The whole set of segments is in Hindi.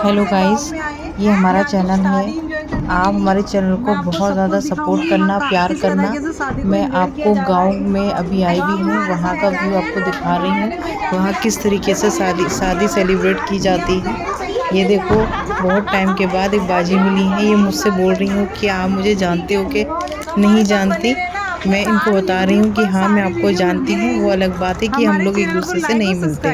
हेलो गाइस, ये हमारा चैनल है। आप हमारे चैनल को बहुत ज़्यादा सपोर्ट करना, प्यार करना। मैं आपको गांव में अभी आई हुई हूँ, वहाँ का व्यू आपको दिखा रही हूँ। वहाँ किस तरीके से शादी सेलिब्रेट की जाती है। ये देखो, बहुत टाइम के बाद एक बाजी मिली है। ये मुझसे बोल रही हूँ कि आप मुझे जानते हो कि नहीं जानती। मैं इनको बता रही हूँ कि हाँ, मैं आपको जानती हूँ। वो अलग बात है कि हम लोग एक दूसरे से नहीं मिलते।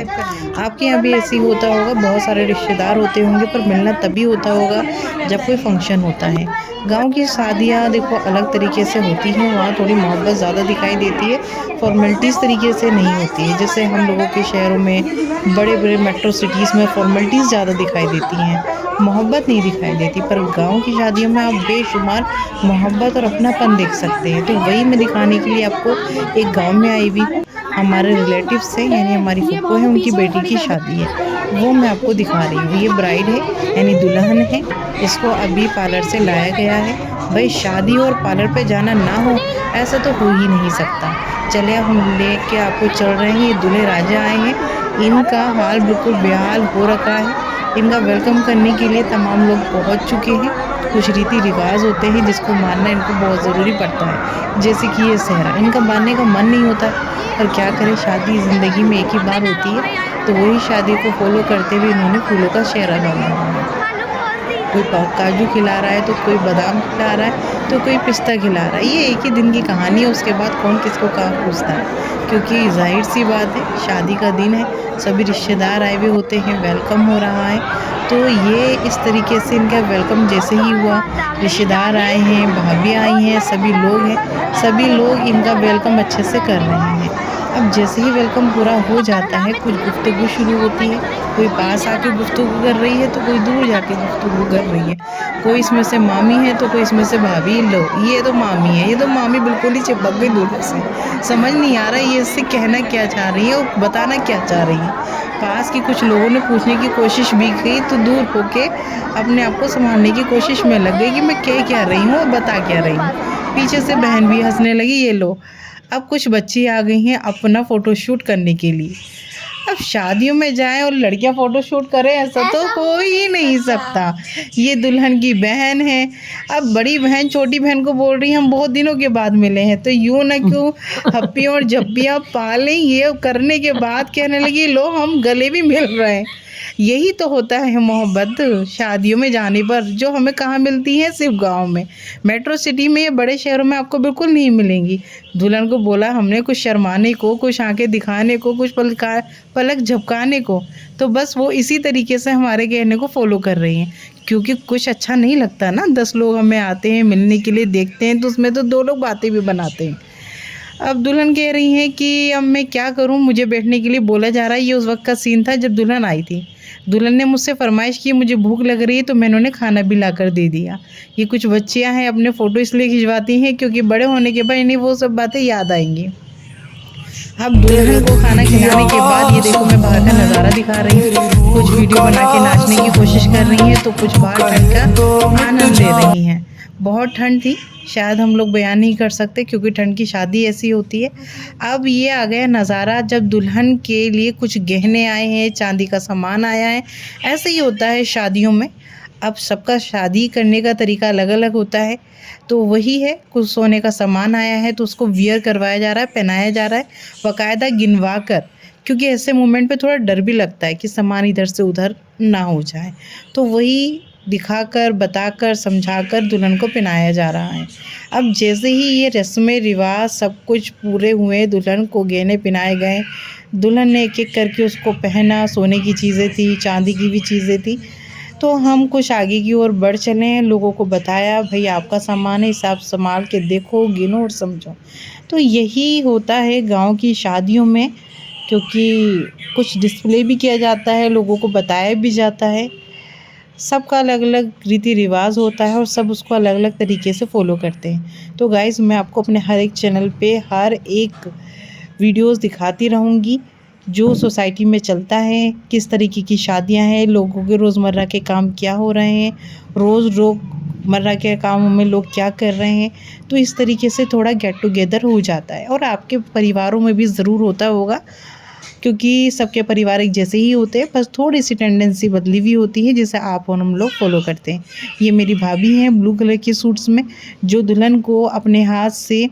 आपके यहाँ भी ऐसे ही होता होगा, बहुत सारे रिश्तेदार होते होंगे, पर मिलना तभी होता होगा जब कोई फंक्शन होता है। गांव की शादियाँ देखो अलग तरीके से होती हैं, वहाँ थोड़ी मोहब्बत ज़्यादा दिखाई देती है, फॉर्मेलिटीज़ तरीके से नहीं होती है। जैसे हम लोगों के शहरों में, बड़े बड़े मेट्रो सिटीज़ में फॉर्मेलिटीज़ ज़्यादा दिखाई देती हैं, मोहब्बत नहीं दिखाई देती। पर गांव की शादियों में आप बेशुमार मोहब्बत और अपनापन देख सकते हैं। तो वही मैं दिखाने के लिए आपको एक गांव में आई हुई हूँ। हमारे रिलेटिव से, यानी हमारी फूफो है, उनकी बेटी की शादी है, वो मैं आपको दिखा रही हूँ। ये ब्राइड है, यानी दुल्हन है। इसको अभी पार्लर से लाया गया है। भाई, शादी और पार्लर पे जाना ना हो, ऐसा तो हो ही नहीं सकता। चले अब हम लेके आपको चल रहे हैं। ये दूल्हे राजा आए हैं, इनका हाल बिल्कुल बेहाल हो रखा है। इनका वेलकम करने के लिए तमाम लोग पहुंच चुके हैं। कुछ रीति रिवाज होते हैं जिसको मानना इनको बहुत ज़रूरी पड़ता है, जैसे कि ये सेहरा इनका मानने का मन नहीं होता। पर क्या करें, शादी ज़िंदगी में एक ही बार होती है, तो वही शादी को फॉलो करते हुए इन्होंने फूलों का सेहरा बांधा हुआ है। कोई काजू खिला रहा है, तो कोई बादाम खिला रहा है, तो कोई पिस्ता खिला रहा है। ये एक ही दिन की कहानी है, उसके बाद कौन किसको कहाँ पूछता है। क्योंकि जाहिर सी बात है, शादी का दिन है, सभी रिश्तेदार आए हुए होते हैं, वेलकम हो रहा है। तो ये इस तरीके से इनका वेलकम जैसे ही हुआ, रिश्तेदार आए हैं, भाभी आई हैं, सभी लोग हैं, सभी लोग इनका वेलकम अच्छे से कर रहे हैं। अब जैसे ही वेलकम पूरा हो जाता है, कुछ गुफ्तगू शुरू होती है। कोई पास आके गुफ्तगू कर रही है, तो कोई दूर जाके गुफ्तगू कर रही है। कोई इसमें से मामी है, तो कोई इसमें से भाभी। लो, ये तो मामी है, ये तो मामी बिल्कुल ही चिपक गई दूल्हे से। समझ नहीं आ रहा ये इससे कहना क्या चाह रही है और बताना क्या चाह रही है। पास के कुछ लोगों ने पूछने की कोशिश भी की, तो दूर होके अपने आप को संभालने की कोशिश में लग गई कि मैं कह क्या रही हूँ और बता क्या रही हूँ। पीछे से बहन भी हंसने लगी। ये लो, अब कुछ बच्ची आ गई हैं अपना फ़ोटोशूट करने के लिए। अब शादियों में जाएं और लड़कियां फ़ोटो शूट करें, ऐसा तो हो ही नहीं सकता। ये दुल्हन की बहन है। अब बड़ी बहन छोटी बहन को बोल रही है, हम बहुत दिनों के बाद मिले हैं, तो यूँ ना क्यों हप्पियाँ और जप्पियाँ पालें। ये करने के बाद कहने लगी, लो हम गले भी मिल रहे हैं। यही तो होता है मोहब्बत। शादियों में जाने पर जो हमें कहाँ मिलती है, सिर्फ गांव में। मेट्रो सिटी में या बड़े शहरों में आपको बिल्कुल नहीं मिलेंगी। दुल्हन को बोला हमने कुछ शर्माने को, कुछ आंखें दिखाने को, कुछ पलक झपकाने को, तो बस वो इसी तरीके से हमारे कहने को फॉलो कर रही हैं। क्योंकि कुछ अच्छा नहीं लगता ना, 10 लोग हमें आते हैं मिलने के लिए, देखते हैं, तो उसमें तो 2 लोग बातें भी बनाते हैं। अब दुल्हन कह रही हैं कि अब मैं क्या करूं, मुझे बैठने के लिए बोला जा रहा है। ये उस वक्त का सीन था जब दुल्हन आई थी। दुल्हन ने मुझसे फरमाइश की, मुझे भूख लग रही है, तो मैंने उन्हें खाना भी ला कर दे दिया। ये कुछ बच्चियां हैं, अपने फ़ोटो इसलिए खिंचवाती हैं क्योंकि बड़े होने के बाद इन्हें वो सब बातें याद आएंगी। अब दुल्हन को खाना खिलाने के बाद ये देखो, मैं बाहर का नज़ारा दिखा रही हूँ। कुछ वीडियो बना के नाचने की कोशिश कर रही हैं, तो कुछ बाहर ठंड का आनंद ले रही हैं। बहुत ठंड थी, शायद हम लोग बयान नहीं कर सकते, क्योंकि ठंड की शादी ऐसी होती है। अब ये आ गया नज़ारा जब दुल्हन के लिए कुछ गहने आए हैं, चांदी का सामान आया है। ऐसे ही होता है शादियों में। अब सबका शादी करने का तरीका अलग अलग होता है, तो वही है, कुछ सोने का सामान आया है तो उसको वियर करवाया जा रहा है, पहनाया जा रहा है, बाकायदा गिनवा कर। क्योंकि ऐसे मोमेंट पे थोड़ा डर भी लगता है कि सामान इधर से उधर ना हो जाए, तो वही दिखाकर, बताकर, समझाकर दुल्हन को पहनाया जा रहा है। अब जैसे ही ये रस्में रिवाज सब कुछ पूरे हुए, दुल्हन को गहने पहनाए गए, दुल्हन ने एक एक करके उसको पहना। सोने की चीज़ें थी, चांदी की भी चीज़ें थी। तो हम कुछ आगे की ओर बढ़ चले, लोगों को बताया, भाई आपका सामान है, हिसाब संभाल के देखो, गिनो और समझो। तो यही होता है गांव की शादियों में, क्योंकि कुछ डिस्प्ले भी किया जाता है, लोगों को बताया भी जाता है। सबका अलग अलग रीति रिवाज होता है और सब उसको अलग अलग तरीके से फॉलो करते हैं। तो गाइज़, मैं आपको अपने हर एक चैनल पे हर एक वीडियोस दिखाती रहूँगी, जो सोसाइटी में चलता है, किस तरीके की शादियां हैं, लोगों के रोज़मर्रा के काम क्या हो रहे हैं, रोज़मर्रा के कामों में लोग क्या कर रहे हैं। तो इस तरीके से थोड़ा गेट टुगेदर हो जाता है, और आपके परिवारों में भी ज़रूर होता होगा। क्योंकि सबके परिवार एक जैसे ही होते हैं, बस थोड़ी सी टेंडेंसी बदली हुई होती है जिसे आप और हम लोग फॉलो करते हैं। ये मेरी भाभी हैं ब्लू कलर के सूट्स में, जो दुल्हन को अपने हाथ से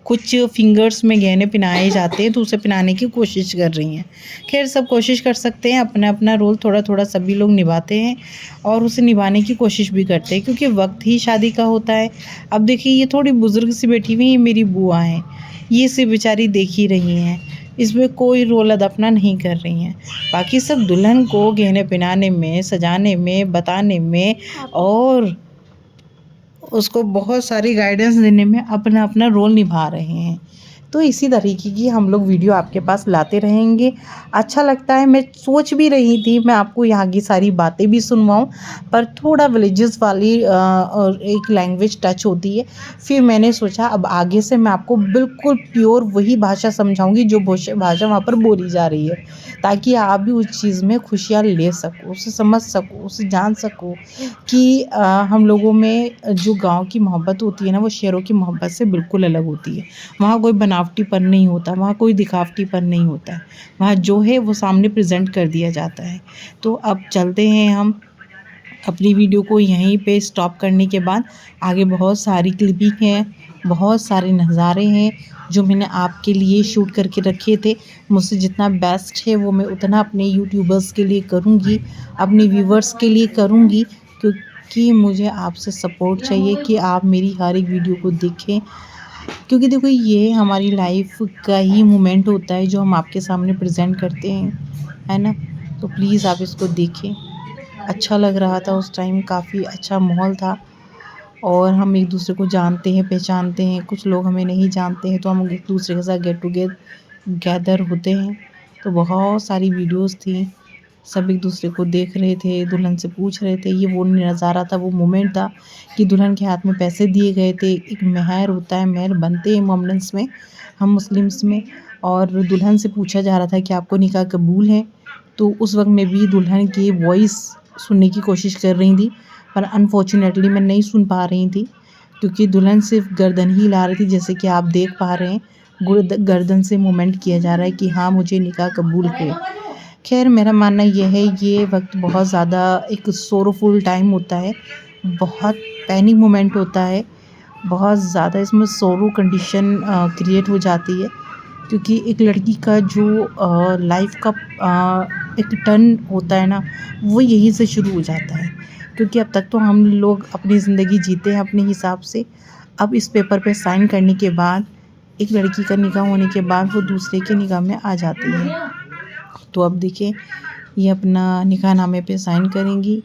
कुछ फिंगर्स में गहने पहनाए जाते हैं तो उसे पहनाने की कोशिश कर रही हैं। खैर सब कोशिश कर सकते हैं, अपना अपना रोल थोड़ा थोड़ा सभी लोग निभाते हैं और उसे निभाने की कोशिश भी करते हैं, क्योंकि वक्त ही शादी का होता है। अब देखिए ये थोड़ी बुज़ुर्ग सी बैठी हुई, ये मेरी बुआ हैं, ये से बेचारी देख ही रही हैं, इसमें कोई रोल अदपना नहीं कर रही हैं। बाकी सब दुल्हन को गहने पहनाने में, सजाने में, बताने में और उसको बहुत सारी गाइडेंस देने में अपना अपना रोल निभा रहे हैं। तो इसी तरीके की हम लोग वीडियो आपके पास लाते रहेंगे। अच्छा लगता है, मैं सोच भी रही थी मैं आपको यहाँ की सारी बातें भी सुनवाऊँ, पर थोड़ा विलेजेस वाली और एक लैंग्वेज टच होती है। फिर मैंने सोचा अब आगे से मैं आपको बिल्कुल प्योर वही भाषा समझाऊँगी जो भाषा वहाँ पर बोली जा रही है, ताकि आप भी उस चीज़ में खुशियाँ ले सको, उसे समझ सको, उसे जान सको कि हम लोगों में जो गाँव की मोहब्बत होती है ना, वो शहरों की मोहब्बत से बिल्कुल अलग होती है। वहाँ कोई बनावटीपन नहीं होता, वहाँ कोई दिखावटीपन नहीं होता है। वहाँ जो है वो सामने प्रेज़ेंट कर दिया जाता है। तो अब चलते हैं हम अपनी वीडियो को यहीं पे स्टॉप करने के बाद आगे बहुत सारी क्लिपिंग है, बहुत सारे नज़ारे हैं जो मैंने आपके लिए शूट करके रखे थे। मुझसे जितना बेस्ट है वो मैं उतना अपने यूट्यूबर्स के लिए करूँगी, अपने व्यूवर्स के लिए करूँगी, क्योंकि मुझे आपसे सपोर्ट चाहिए कि आप मेरी हर एक वीडियो को देखें। क्योंकि देखो ये हमारी लाइफ का ही मोमेंट होता है जो हम आपके सामने प्रेज़ेंट करते हैं, है ना? तो प्लीज़ आप इसको देखें। अच्छा लग रहा था उस टाइम, काफ़ी अच्छा माहौल था और हम एक दूसरे को जानते हैं, पहचानते हैं। कुछ लोग हमें नहीं जानते हैं तो हम एक दूसरे के साथ गैदर होते हैं। तो बहुत सारी वीडियोस थी, सब एक दूसरे को देख रहे थे, दुल्हन से पूछ रहे थे। ये वो नज़ारा था, वो मोमेंट था कि दुल्हन के हाथ में पैसे दिए गए थे। एक मेहर होता है, मेहर बनते हैं मोमेंट्स में, हम मुस्लिम्स में, और दुल्हन से पूछा जा रहा था कि आपको निकाह कबूल है? तो उस वक़्त मैं भी दुल्हन की वॉइस सुनने की कोशिश कर रही थी, पर अनफॉर्चुनेटली मैं नहीं सुन पा रही थी, क्योंकि दुल्हन सिर्फ़ गर्दन ही हिला रही थी, जैसे कि आप देख पा रहे हैं। गर्दन से मूवमेंट किया जा रहा है कि हाँ, मुझे निकाह कबूल है। ख़ैर मेरा मानना ये है, ये वक़्त बहुत ज़्यादा एक सोरोफुल टाइम होता है, बहुत पैनिक मोमेंट होता है, बहुत ज़्यादा इसमें सोरो कंडीशन क्रिएट हो जाती है, क्योंकि एक लड़की का जो लाइफ़ का एक टर्न होता है ना, वो यहीं से शुरू हो जाता है। क्योंकि अब तक तो हम लोग अपनी ज़िंदगी जीते हैं अपने हिसाब से। अब इस पेपर पे साइन करने के बाद, एक लड़की का निकाह होने के बाद वो दूसरे के निकाह में आ जाती है। तो अब देखिए ये अपना निकाहनामे पे साइन करेंगी।